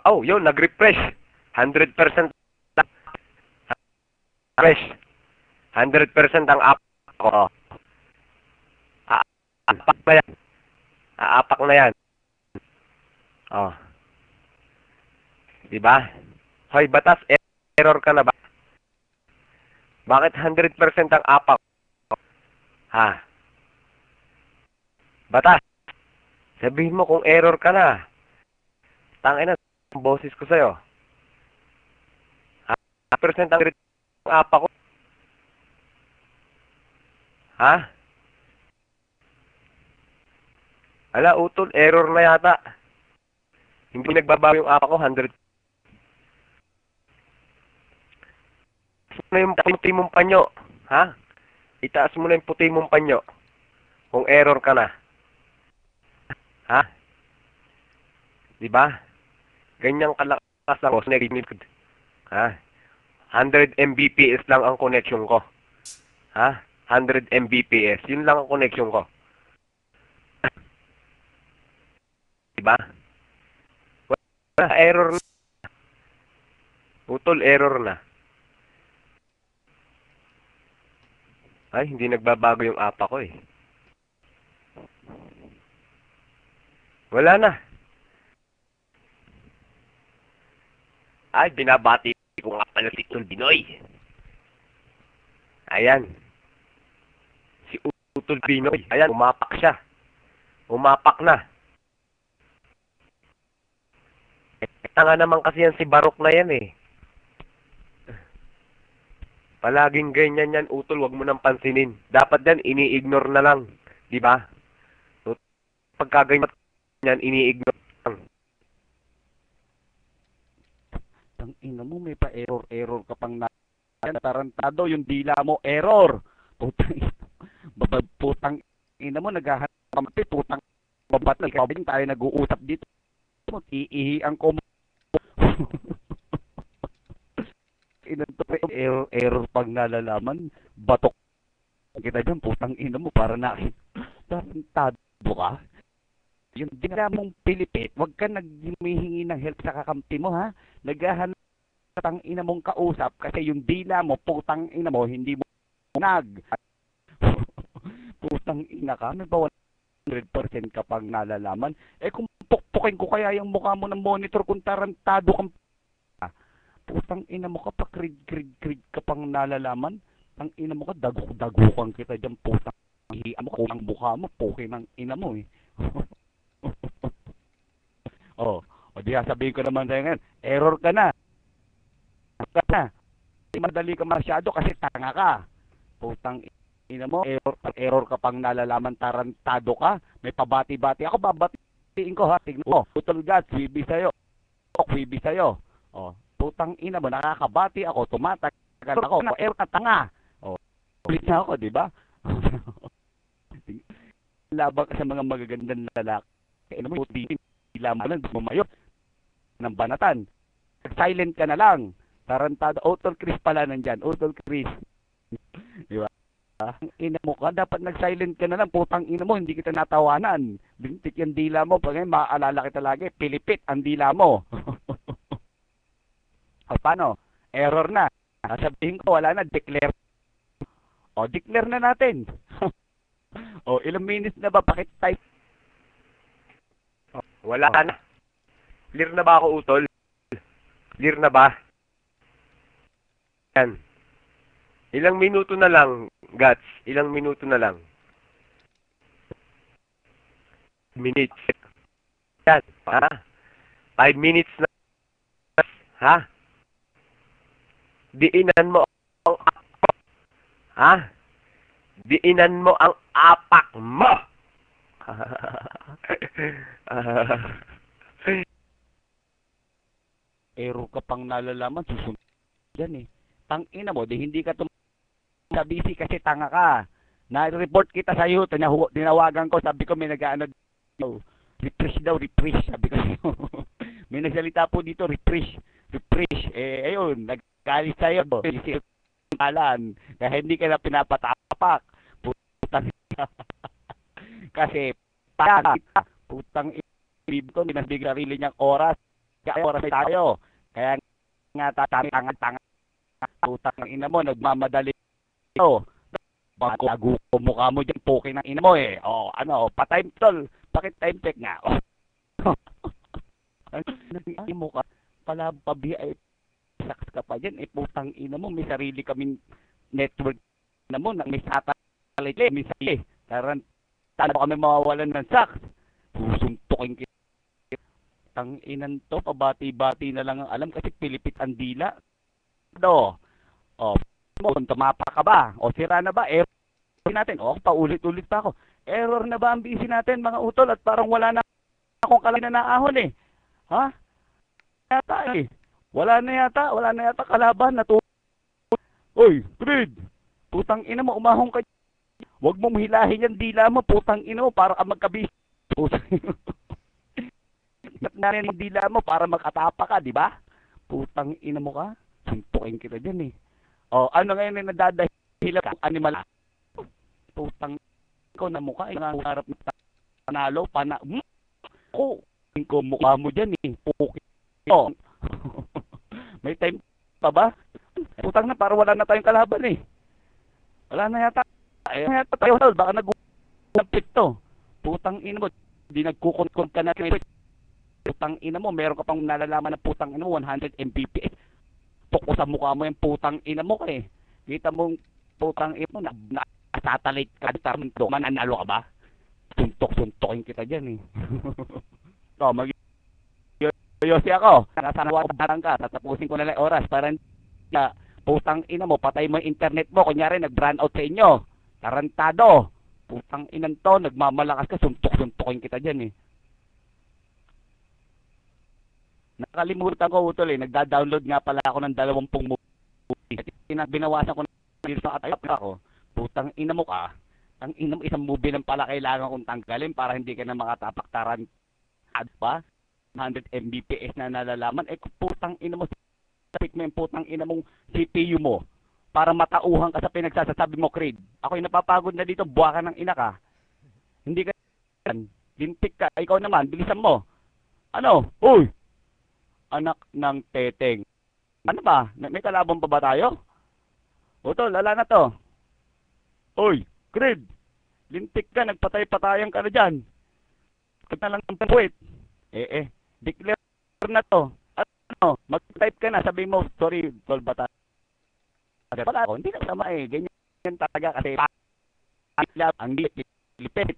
Oh, yun, nag-refresh. 100% refresh. 100% ang app ko. Aapak na yan. Aapak na yan. Oh. Diba? Hoy, batas, error ka na ba? Bakit 100% ang apak? Ha? Batas, sabihin mo kung error ka na. Tangina, ang boses ko sa'yo. 100% ang apak ko. Ha? Ala, utol, error na yata. Hindi nagbabago yung apak ko, 100. Itaas mo na yung puti mong panyo. Ha? Itaas mo na yung puti mong panyo. Kung error ka na. Ha? Diba? Ganyang kalakas ang negative. Ha? 100 Mbps lang ang connection ko. Ha? 100 Mbps. Yun lang ang connection ko. Diba? Wala, error na. Utol, error na. Ay, hindi nagbabago yung apa ko eh. Wala na. Ay, binabati ko nga pala si Utol Binoy. Ayan. Si Utol Binoy. Ayan, umapak siya. Umapak na. Tanga naman kasi yan si Barok na yan eh. Palaging ganyan yan, Utol, wag mo nang pansinin. Dapat yan, ini-ignore na lang. Diba? Pagka ganyan yan, ini-ignore lang. Tang ina mo, may pa error ka pang tarantado yung dila mo, error. Putang ina mo, naghahanap kampi, putang babat na ikaw tayo nag-uusap dito. Iihian ko mo. Error pag nalalaman, batok kita dyan, putang ina mo, para na tarantado ka. Yung dila mong pilipit, wag ka naghihingi ng help sa kakampi mo, ha? Naghahanap putang ina mong kausap kasi yung dila mo, putang ina mo, hindi mo putang ina ka, may ba 100% ka pag nalalaman? Eh kung pukpukin ko kaya yung mukha mo ng monitor kung tarantado kang putang ina mo ka pa krig ka pang nalalaman, tang ina mo ka dagok kita diyan, putang hiya mo kung ang mukha mo pukin ng ina mo eh. O di sabihin ko naman sa'yo ngayon, error ka na. Madali ka masyado kasi tanga ka. Putang ina mo, error ka pang nalalaman, tarantado ka. May pabati-bati ako, babatiin ko ha. Tignan mo, Utol Gats, wibi sa'yo. Wibi sa'yo. O, putang ina mo, nakakabati ako, tumatagal ako. Error ka, tanga. O, ulit na ako, di ba? Labang sa mga magagandang lalaki. Kaya naman, puti, ilaman, bumayo ng banatan. Silent ka na lang. Tarantado. Utol Chris pala nandyan. Utol Chris. Di ba? Ina mo ka, dapat nag-silent ka na lang. Putang ina mo, hindi kita natawanan. Bintik yung dila mo. Pag ngayon, maaalala kita lagi. Pilipit ang dila mo. O paano? Error na. Sabihin ko, wala na. Declare. O, declare na natin. O, ilang minutes na ba? Pakit-type. Wala na. Clear na ba ako, Utol? Clear na ba? Yan. Ilang minuto na lang, Gats. Ilang minuto na lang. Minutes. Yan. Ha? 5 minutes na. Ha? Diinan mo ang apak. Ha? Diinan mo ang apak mo. Error ka pang nalalaman, susunod yan eh. Tangina mo, di hindi ka sa busy kasi tanga ka. Na-report kita sa iyo, tinawagan ko, sabi ko may nag-ano refresh daw, refresh, sabi ko. May nagsalita po dito, refresh. Eh, ayun, nagkalis sa'yo. Palan, kaya hindi ka na pinapatapak. Putang kasi, putang ibig ko, binabig sarili niyang oras. Kaya oras tayo. Kaya nga tanga utang ng ina mo, nagmamadali ito. Bago ko mukha mo dyan, puking ng ina mo eh. O, ano, pa-time tol. Bakit time check nga? Ay, mo ka pala pa-VIP saks ka pa dyan. Eh, putang ina mo, may sarili kaming network na mo, may satellite, may sarili. Karan, tano kami mawawalan ng saks. Susuntukin kita. Tang inan to, pabati-bati na lang ang alam kasi pilipit ang dila. Do. O, tumapa ka ba? O, sira na ba? Error natin. O, paulit-ulit pa ako. Error na ba ang busy natin, mga utol? At parang wala na akong kalaki na naahon eh. Ha? Yata eh. Wala na yata kalaban na Oy, Creed! Putang ina mo, umahong ka. Huwag mong hilahin yan dila mo, putang ina mo, para ka magkabisi. Putang ina mo. Na rin ang dila mo para makatapa ka, di ba? Putang ina mo ka. Suntukin kita dyan eh. O, ano ngayon yung nadadahila ka? Animal. Putang ko na mukha. Ang harap na panalo. Ko mukha mo dyan eh. Puki. O. May time pa ba? Putang na, para wala na tayong kalaban eh. Wala na yata. Ay, yata tayo. Baka nag-umpit to. Putang ina mo. Di nagkukon-kon ka na. Putang ina mo. Meron ka pang nalalaman na putang ina mo. 100 Mbps. Tuko sa mukha mo yung putang ina mo eh. Kita mo putang ina mo na satellite ka dito. Mananalo ka ba? Suntok-suntokin kita dyan eh. O, Yosi ako. Nasanawaran ka. Tatapusin ko na lang oras para na putang ina mo. Patay mo yung internet mo. Kunyari nag-brand out sa inyo. Tarantado. Putang inan to. Nagmamalakas ka. Suntok-suntokin kita dyan eh. Nakalimutan ko utol eh. Nagda-download nga pala ako ng 20 movie. Binawasan ko na sa atayap ako. Putang ina mo ka. Ang ina mo isang movie lang pala kailangan kong tanggalin para hindi ka na makatapaktaran. Ad pa? 100 Mbps na nalalaman. Eh putang ina mo. Tapik mo yung putang ina mong CPU mo. Para matauhan ka sa pinagsasasabi mo, Creed. Ako'y napapagod na dito. Buwa ka ng ina ka. Hindi ka lintik ka. Ikaw naman. Bilisan mo. Ano? Uy! Anak ng teteng. Ano ba? May kalaban pa ba tayo? Utol, lala na to. Oy, Creed. Lintik ka, nagpatay-patayan ka na dyan. Kaya na lang ng puwit. Declare na to. Ano, mag-type ka na, sabi mo, sorry, tol, bata. Wala ako, hindi na sama eh. Ganyan talaga kasi ang lipit.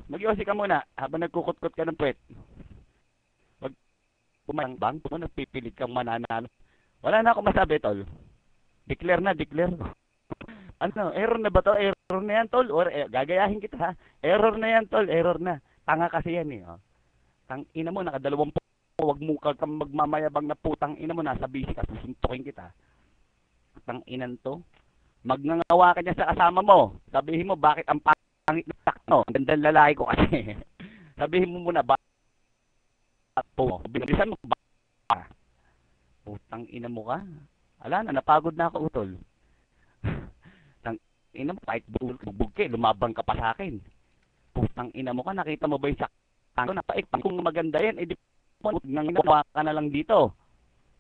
Mag-iossi ka muna habang nagkukot-kot ka ng puwet. Wag pumayang kung nagpipilit kang mananalo. Wala na akong masabi, tol. Declare na, declare. Ano, error na ba to? Error na yan, tol. Or gagayahin kita, ha? Error na yan, tol. Error na. Tanga kasi yan, eh. Oh. Tang ina mo, nakadalawang wag mo kang magmamayabang na putang ina mo. Nasa busy ka, susuntukin kita. Tang inan to. Magngangawa ka niya sa kasama mo. Sabihin mo, bakit ang pangit na takno? Ang gandang lalaki ko kasi. Sabihin mo muna, bakit po? Bilisan mo, ba? Putang ina mo ka. Ala na, napagod na ako, utol. Tang ina mo, kahit bubog ka, lumabang ka pa sa akin. Putang ina mo ka, nakita mo ba yung sakto? Napaik, kung maganda yan, edi mo, nangyinawa ka na lang dito.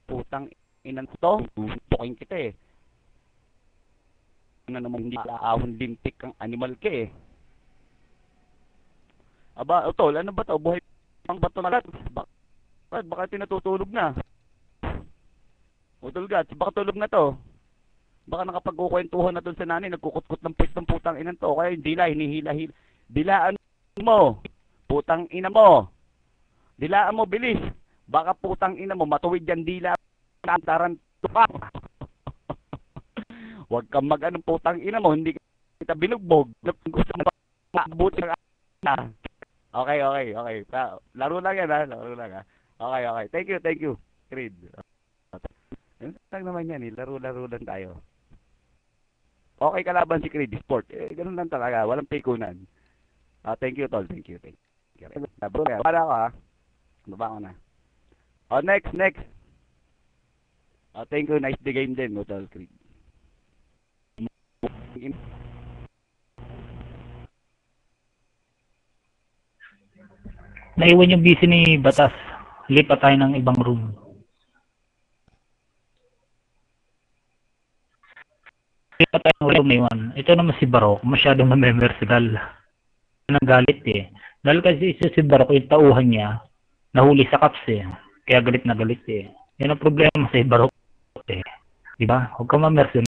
Putang ina to, tutukin kita eh. Ano namang hindi aahon lintik kang animal ka eh. Aba, utol, ano ba to? Buhay pang bato na lahat. Baka tinatutulog na. Utol gats, baka tulog na to. Baka nakapag-ukwentuhan na dun sa nanay, nagkukut-kut ng puwit ng putang inan to. Kaya yung dila, hinihila-hila. Dilaan mo. Putang ina mo. Dilaan mo, bilis. Baka putang ina mo, matuwid yan dila. Taranto ka. Huwag kang mag-anong putang ina mo, hindi kita binugbog. Gusto mo mabuti na. Okay. Laro lang yan, ha? Laro lang, ha? Okay. Thank you. Creed. Lang naman yan, eh. Laro-laro lang tayo. Okay kalaban si Creed Sport. Ganun lang talaga. Walang pikunan. Thank you, tol. Thank you. Bro, para ako, ha? Baba ko na. Next. Thank you. Nice the game din, tol, Creed. Naiwan yung busy ni Batas. Lipat tayo ng ibang room. Lipat tayo ng room na yun. Ito naman si Barok. Masyadong namemersidal. Nang galit eh. Dahil kasi si Barok yung tauhan niya. Nahuli sa caps eh. Kaya galit na galit eh. Yan ang problema sa Barok eh. Diba? Huwag ka mamersidal.